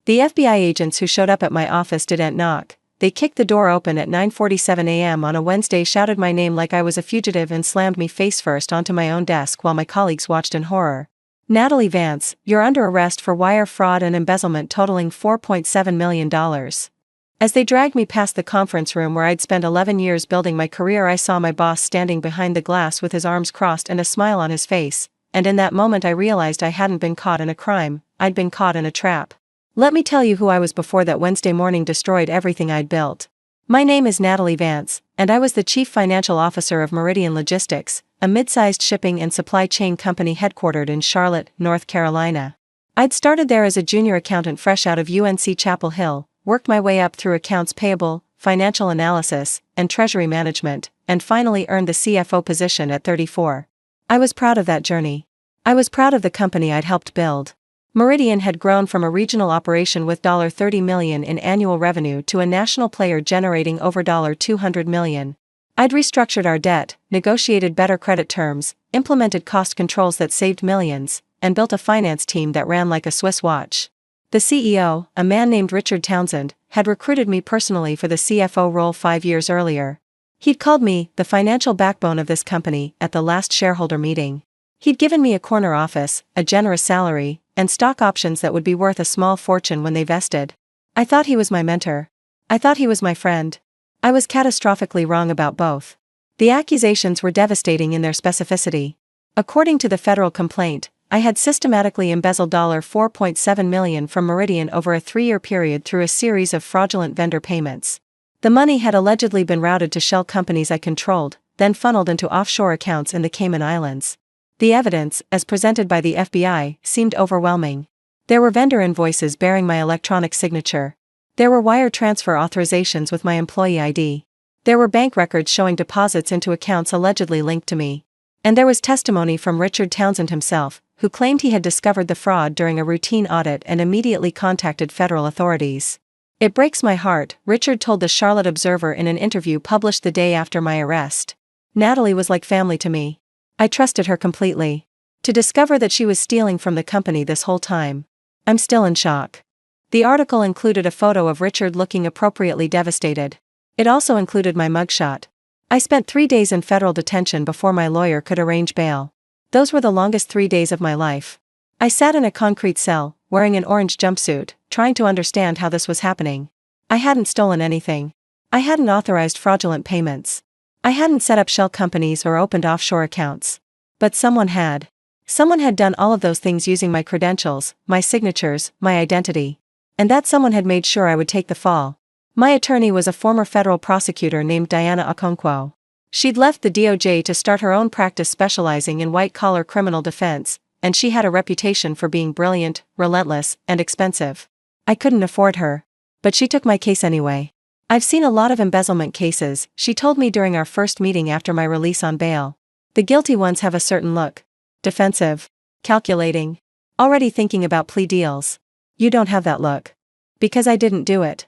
The FBI agents who showed up at my office didn't knock. They kicked the door open at 9:47 a.m. on a Wednesday, shouted my name like I was a fugitive, and slammed me face first onto my own desk while my colleagues watched in horror. "Natalie Vance, you're under arrest for wire fraud and embezzlement totaling $4.7 million. As they dragged me past the conference room where I'd spent 11 years building my career, I saw my boss standing behind the glass with his arms crossed and a smile on his face, and in that moment I realized I hadn't been caught in a crime, I'd been caught in a trap. Let me tell you who I was before that Wednesday morning destroyed everything I'd built. My name is Natalie Vance, and I was the Chief Financial Officer of Meridian Logistics, a mid-sized shipping and supply chain company headquartered in Charlotte, North Carolina. I'd started there as a junior accountant fresh out of UNC Chapel Hill, worked my way up through accounts payable, financial analysis, and treasury management, and finally earned the CFO position at 34. I was proud of that journey. I was proud of the company I'd helped build. Meridian had grown from a regional operation with $30 million in annual revenue to a national player generating over $200 million. I'd restructured our debt, negotiated better credit terms, implemented cost controls that saved millions, and built a finance team that ran like a Swiss watch. The CEO, a man named Richard Townsend, had recruited me personally for the CFO role 5 years earlier. He'd called me the financial backbone of this company at the last shareholder meeting. He'd given me a corner office, a generous salary, and stock options that would be worth a small fortune when they vested. I thought he was my mentor. I thought he was my friend. I was catastrophically wrong about both. The accusations were devastating in their specificity. According to the federal complaint, I had systematically embezzled $4.7 million from Meridian over a 3-year period through a series of fraudulent vendor payments. The money had allegedly been routed to shell companies I controlled, then funneled into offshore accounts in the Cayman Islands. The evidence, as presented by the FBI, seemed overwhelming. There were vendor invoices bearing my electronic signature. There were wire transfer authorizations with my employee ID. There were bank records showing deposits into accounts allegedly linked to me. And there was testimony from Richard Townsend himself, who claimed he had discovered the fraud during a routine audit and immediately contacted federal authorities. "It breaks my heart," Richard told the Charlotte Observer in an interview published the day after my arrest. "Natalie was like family to me. I trusted her completely. To discover that she was stealing from the company this whole time. I'm still in shock." The article included a photo of Richard looking appropriately devastated. It also included my mugshot. I spent 3 days in federal detention before my lawyer could arrange bail. Those were the longest 3 days of my life. I sat in a concrete cell, wearing an orange jumpsuit, trying to understand how this was happening. I hadn't stolen anything. I hadn't authorized fraudulent payments. I hadn't set up shell companies or opened offshore accounts. But someone had. Someone had done all of those things using my credentials, my signatures, my identity. And that someone had made sure I would take the fall. My attorney was a former federal prosecutor named Diana Okonkwo. She'd left the DOJ to start her own practice specializing in white-collar criminal defense, and she had a reputation for being brilliant, relentless, and expensive. I couldn't afford her. But she took my case anyway. "I've seen a lot of embezzlement cases," she told me during our first meeting after my release on bail. "The guilty ones have a certain look. Defensive. Calculating. Already thinking about plea deals. You don't have that look. Because I didn't do it.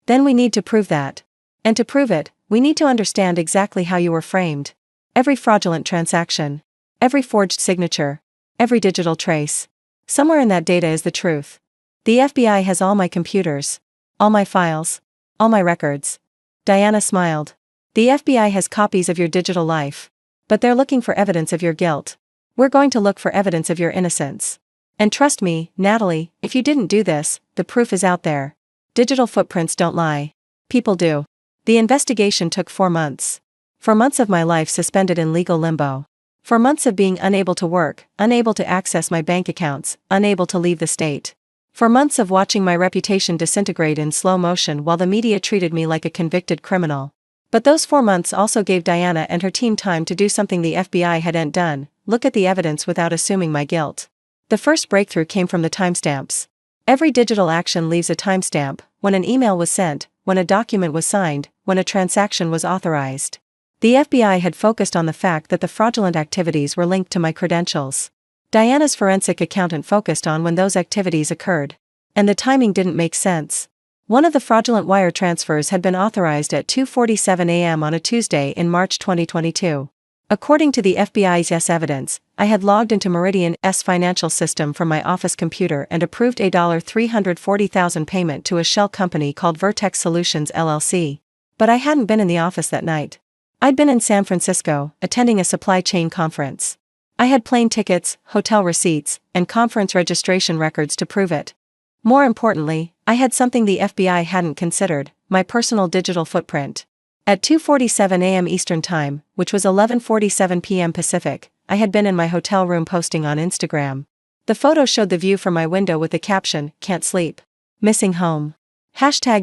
Then we need to prove that. And to prove it, we need to understand exactly how you were framed. Every fraudulent transaction. Every forged signature. Every digital trace. Somewhere in that data is the truth. The FBI has all my computers. All my files. All my records." Diana smiled. "The FBI has copies of your digital life. But they're looking for evidence of your guilt. We're going to look for evidence of your innocence. And trust me, Natalie, if you didn't do this, the proof is out there. Digital footprints don't lie. People do." The investigation took 4 months. 4 months of my life suspended in legal limbo. 4 months of being unable to work, unable to access my bank accounts, unable to leave the state. 4 months of watching my reputation disintegrate in slow motion while the media treated me like a convicted criminal. But those 4 months also gave Diana and her team time to do something the FBI hadn't done: look at the evidence without assuming my guilt. The first breakthrough came from the timestamps. Every digital action leaves a timestamp: when an email was sent, when a document was signed, when a transaction was authorized. The FBI had focused on the fact that the fraudulent activities were linked to my credentials. Diana's forensic accountant focused on when those activities occurred. And the timing didn't make sense. One of the fraudulent wire transfers had been authorized at 2:47 a.m. on a Tuesday in March 2022. According to the FBI's evidence, I had logged into Meridian's financial system from my office computer and approved a $340,000 payment to a shell company called Vertex Solutions LLC. But I hadn't been in the office that night. I'd been in San Francisco, attending a supply chain conference. I had plane tickets, hotel receipts, and conference registration records to prove it. More importantly, I had something the FBI hadn't considered: my personal digital footprint. At 2:47 a.m. Eastern Time, which was 11:47 p.m. Pacific, I had been in my hotel room posting on Instagram. The photo showed the view from my window with the caption, "Can't sleep. Missing home."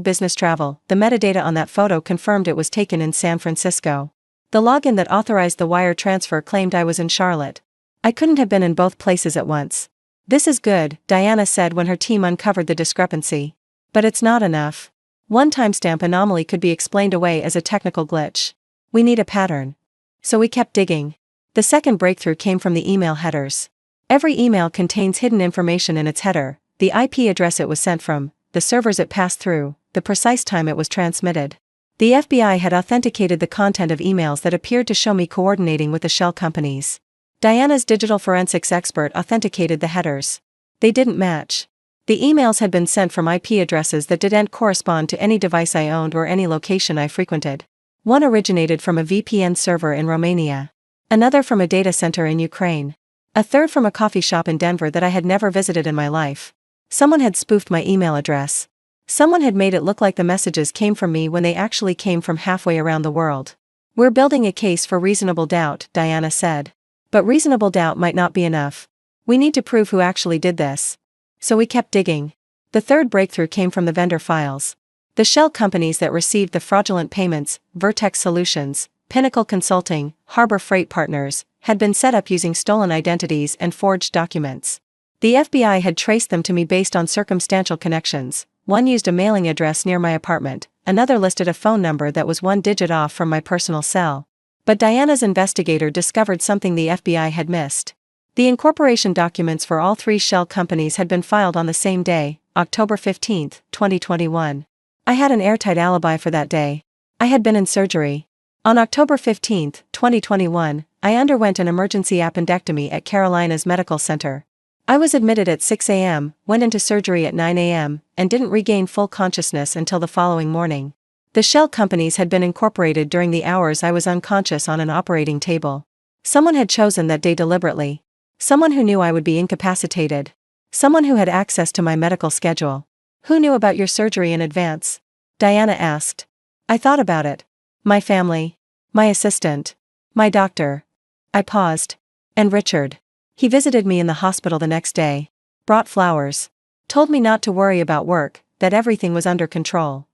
#business travel. The metadata on that photo confirmed it was taken in San Francisco. The login that authorized the wire transfer claimed I was in Charlotte. I couldn't have been in both places at once. "This is good," Diana said when her team uncovered the discrepancy. "But it's not enough. One timestamp anomaly could be explained away as a technical glitch. We need a pattern." So we kept digging. The second breakthrough came from the email headers. Every email contains hidden information in its header: the IP address it was sent from, the servers it passed through, the precise time it was transmitted. The FBI had authenticated the content of emails that appeared to show me coordinating with the shell companies. Diana's digital forensics expert authenticated the headers. They didn't match. The emails had been sent from IP addresses that didn't correspond to any device I owned or any location I frequented. One originated from a VPN server in Romania. Another from a data center in Ukraine. A third from a coffee shop in Denver that I had never visited in my life. Someone had spoofed my email address. Someone had made it look like the messages came from me when they actually came from halfway around the world. "We're building a case for reasonable doubt," Diana said. "But reasonable doubt might not be enough. We need to prove who actually did this." So we kept digging. The third breakthrough came from the vendor files. The shell companies that received the fraudulent payments, Vertex Solutions, Pinnacle Consulting, Harbor Freight Partners, had been set up using stolen identities and forged documents. The FBI had traced them to me based on circumstantial connections. One used a mailing address near my apartment, another listed a phone number that was one digit off from my personal cell. But Diana's investigator discovered something the FBI had missed. The incorporation documents for all three shell companies had been filed on the same day, October 15, 2021. I had an airtight alibi for that day. I had been in surgery. On October 15, 2021, I underwent an emergency appendectomy at Carolinas Medical Center. I was admitted at 6 a.m., went into surgery at 9 a.m., and didn't regain full consciousness until the following morning. The shell companies had been incorporated during the hours I was unconscious on an operating table. Someone had chosen that day deliberately. Someone who knew I would be incapacitated. Someone who had access to my medical schedule. "Who knew about your surgery in advance?" Diana asked. I thought about it. My family. My assistant. My doctor. I paused. And Richard. He visited me in the hospital the next day. Brought flowers. Told me not to worry about work, that everything was under control.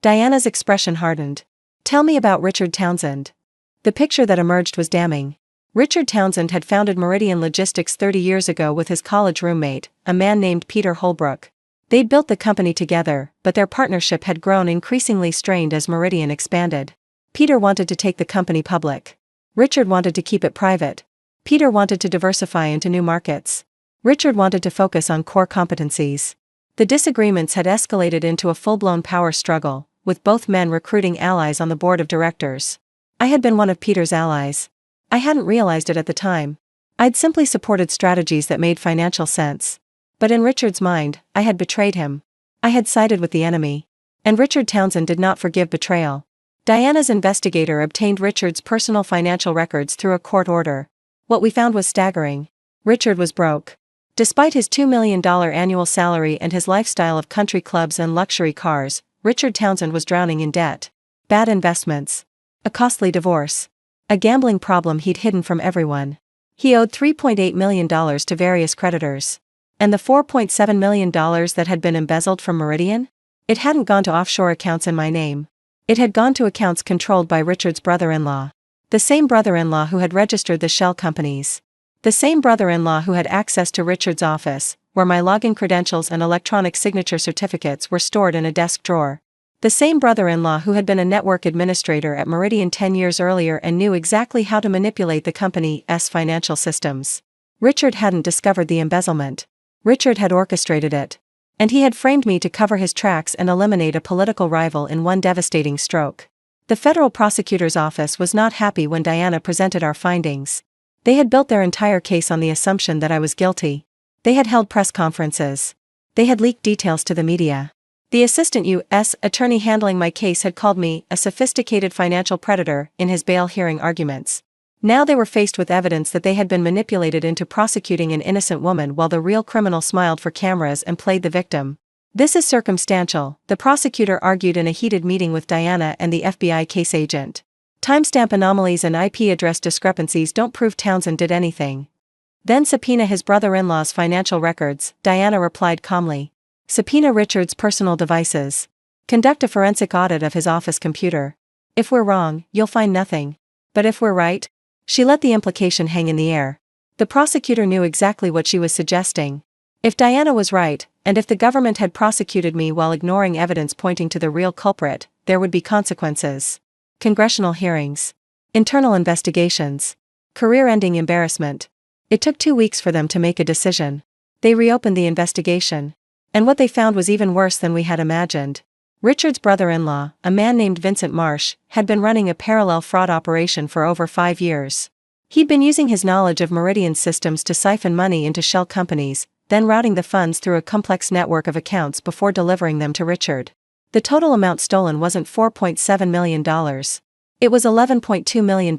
Diana's expression hardened. "Tell me about Richard Townsend." The picture that emerged was damning. Richard Townsend had founded Meridian Logistics 30 years ago with his college roommate, a man named Peter Holbrook. They'd built the company together, but their partnership had grown increasingly strained as Meridian expanded. Peter wanted to take the company public. Richard wanted to keep it private. Peter wanted to diversify into new markets. Richard wanted to focus on core competencies. The disagreements had escalated into a full-blown power struggle, with both men recruiting allies on the board of directors. I had been one of Peter's allies. I hadn't realized it at the time. I'd simply supported strategies that made financial sense. But in Richard's mind, I had betrayed him. I had sided with the enemy. And Richard Townsend did not forgive betrayal. Diana's investigator obtained Richard's personal financial records through a court order. What we found was staggering. Richard was broke. Despite his $2 million annual salary and his lifestyle of country clubs and luxury cars, Richard Townsend was drowning in debt. Bad investments. A costly divorce. A gambling problem he'd hidden from everyone. He owed $3.8 million to various creditors. And the $4.7 million that had been embezzled from Meridian? It hadn't gone to offshore accounts in my name. It had gone to accounts controlled by Richard's brother-in-law. The same brother-in-law who had registered the shell companies. The same brother-in-law who had access to Richard's office, where my login credentials and electronic signature certificates were stored in a desk drawer. The same brother-in-law who had been a network administrator at Meridian 10 years earlier and knew exactly how to manipulate the company's financial systems. Richard hadn't discovered the embezzlement. Richard had orchestrated it. And he had framed me to cover his tracks and eliminate a political rival in one devastating stroke. The federal prosecutor's office was not happy when Diana presented our findings. They had built their entire case on the assumption that I was guilty. They had held press conferences. They had leaked details to the media. The assistant U.S. attorney handling my case had called me a sophisticated financial predator in his bail hearing arguments. Now they were faced with evidence that they had been manipulated into prosecuting an innocent woman while the real criminal smiled for cameras and played the victim. "This is circumstantial," the prosecutor argued in a heated meeting with Diana and the FBI case agent. "Timestamp anomalies and IP address discrepancies don't prove Townsend did anything." "Then subpoena his brother-in-law's financial records," Diana replied calmly. "Subpoena Richard's personal devices. Conduct a forensic audit of his office computer. If we're wrong, you'll find nothing. But if we're right?" She let the implication hang in the air. The prosecutor knew exactly what she was suggesting. If Diana was right, and if the government had prosecuted me while ignoring evidence pointing to the real culprit, there would be consequences. Congressional hearings. Internal investigations. Career-ending embarrassment. It took 2 weeks for them to make a decision. They reopened the investigation. And what they found was even worse than we had imagined. Richard's brother-in-law, a man named Vincent Marsh, had been running a parallel fraud operation for over 5 years. He'd been using his knowledge of Meridian's systems to siphon money into shell companies, then routing the funds through a complex network of accounts before delivering them to Richard. The total amount stolen wasn't $4.7 million. It was $11.2 million.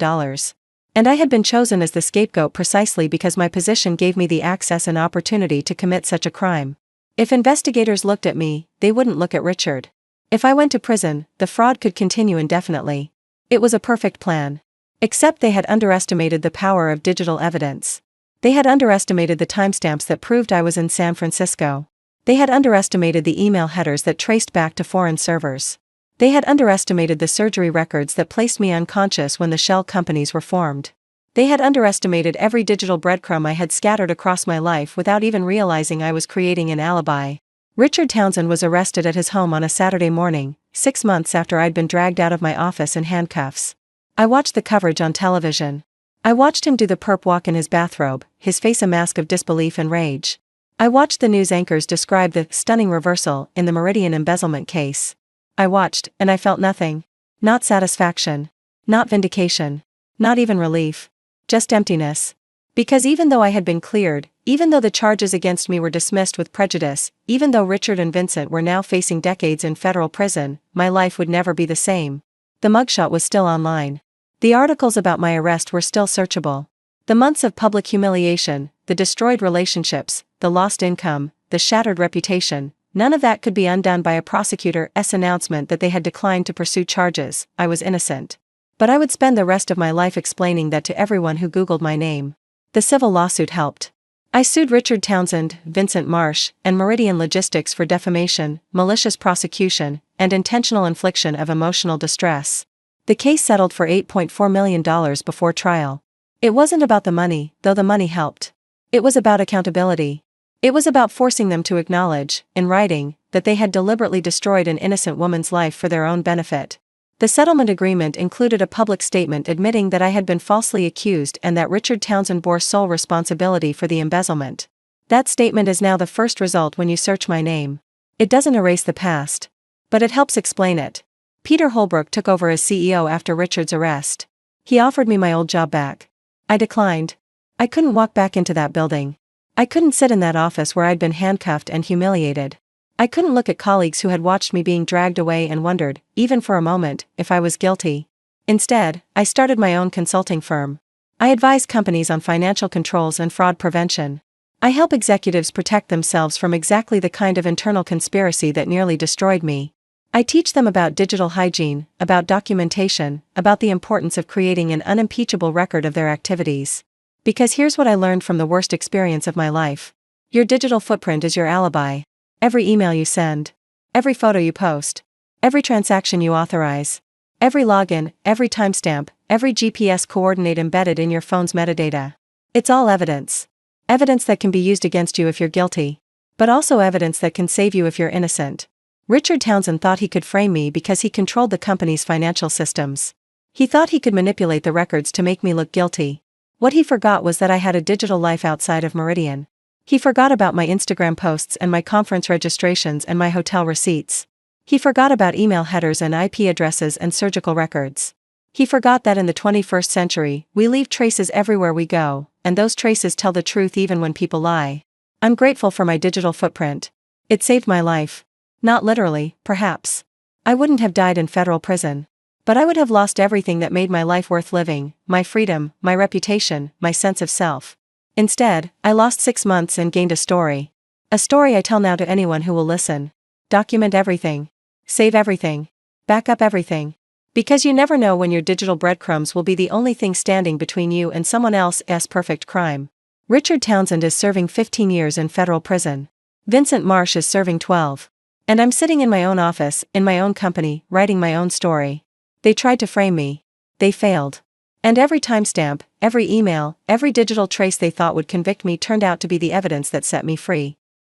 And I had been chosen as the scapegoat precisely because my position gave me the access and opportunity to commit such a crime. If investigators looked at me, they wouldn't look at Richard. If I went to prison, the fraud could continue indefinitely. It was a perfect plan. Except they had underestimated the power of digital evidence. They had underestimated the timestamps that proved I was in San Francisco. They had underestimated the email headers that traced back to foreign servers. They had underestimated the surgery records that placed me unconscious when the shell companies were formed. They had underestimated every digital breadcrumb I had scattered across my life without even realizing I was creating an alibi. Richard Townsend was arrested at his home on a Saturday morning, 6 months after I'd been dragged out of my office in handcuffs. I watched the coverage on television. I watched him do the perp walk in his bathrobe, his face a mask of disbelief and rage. I watched the news anchors describe the stunning reversal in the Meridian embezzlement case. I watched, and I felt nothing. Not satisfaction. Not vindication. Not even relief. Just emptiness. Because even though I had been cleared, even though the charges against me were dismissed with prejudice, even though Richard and Vincent were now facing decades in federal prison, my life would never be the same. The mugshot was still online. The articles about my arrest were still searchable. The months of public humiliation, the destroyed relationships, the lost income, the shattered reputation, none of that could be undone by a prosecutor's announcement that they had declined to pursue charges. I was innocent. But I would spend the rest of my life explaining that to everyone who Googled my name. The civil lawsuit helped. I sued Richard Townsend, Vincent Marsh, and Meridian Logistics for defamation, malicious prosecution, and intentional infliction of emotional distress. The case settled for $8.4 million before trial. It wasn't about the money, though the money helped. It was about accountability. It was about forcing them to acknowledge, in writing, that they had deliberately destroyed an innocent woman's life for their own benefit. The settlement agreement included a public statement admitting that I had been falsely accused and that Richard Townsend bore sole responsibility for the embezzlement. That statement is now the first result when you search my name. It doesn't erase the past. But it helps explain it. Peter Holbrook took over as CEO after Richard's arrest. He offered me my old job back. I declined. I couldn't walk back into that building. I couldn't sit in that office where I'd been handcuffed and humiliated. I couldn't look at colleagues who had watched me being dragged away and wondered, even for a moment, if I was guilty. Instead, I started my own consulting firm. I advise companies on financial controls and fraud prevention. I help executives protect themselves from exactly the kind of internal conspiracy that nearly destroyed me. I teach them about digital hygiene, about documentation, about the importance of creating an unimpeachable record of their activities. Because here's what I learned from the worst experience of my life. Your digital footprint is your alibi. Every email you send. Every photo you post. Every transaction you authorize. Every login, every timestamp, every GPS coordinate embedded in your phone's metadata. It's all evidence. Evidence that can be used against you if you're guilty. But also evidence that can save you if you're innocent. Richard Townsend thought he could frame me because he controlled the company's financial systems. He thought he could manipulate the records to make me look guilty. What he forgot was that I had a digital life outside of Meridian. He forgot about my Instagram posts and my conference registrations and my hotel receipts. He forgot about email headers and IP addresses and surgical records. He forgot that in the 21st century, we leave traces everywhere we go, and those traces tell the truth even when people lie. I'm grateful for my digital footprint. It saved my life. Not literally, perhaps. I wouldn't have died in federal prison. But I would have lost everything that made my life worth living, my freedom, my reputation, my sense of self. Instead, I lost 6 months and gained a story. A story I tell now to anyone who will listen. Document everything. Save everything. Back up everything. Because you never know when your digital breadcrumbs will be the only thing standing between you and someone else's perfect crime. Richard Townsend is serving 15 years in federal prison. Vincent Marsh is serving 12. And I'm sitting in my own office, in my own company, writing my own story. They tried to frame me. They failed. And every timestamp, every email, every digital trace they thought would convict me turned out to be the evidence that set me free.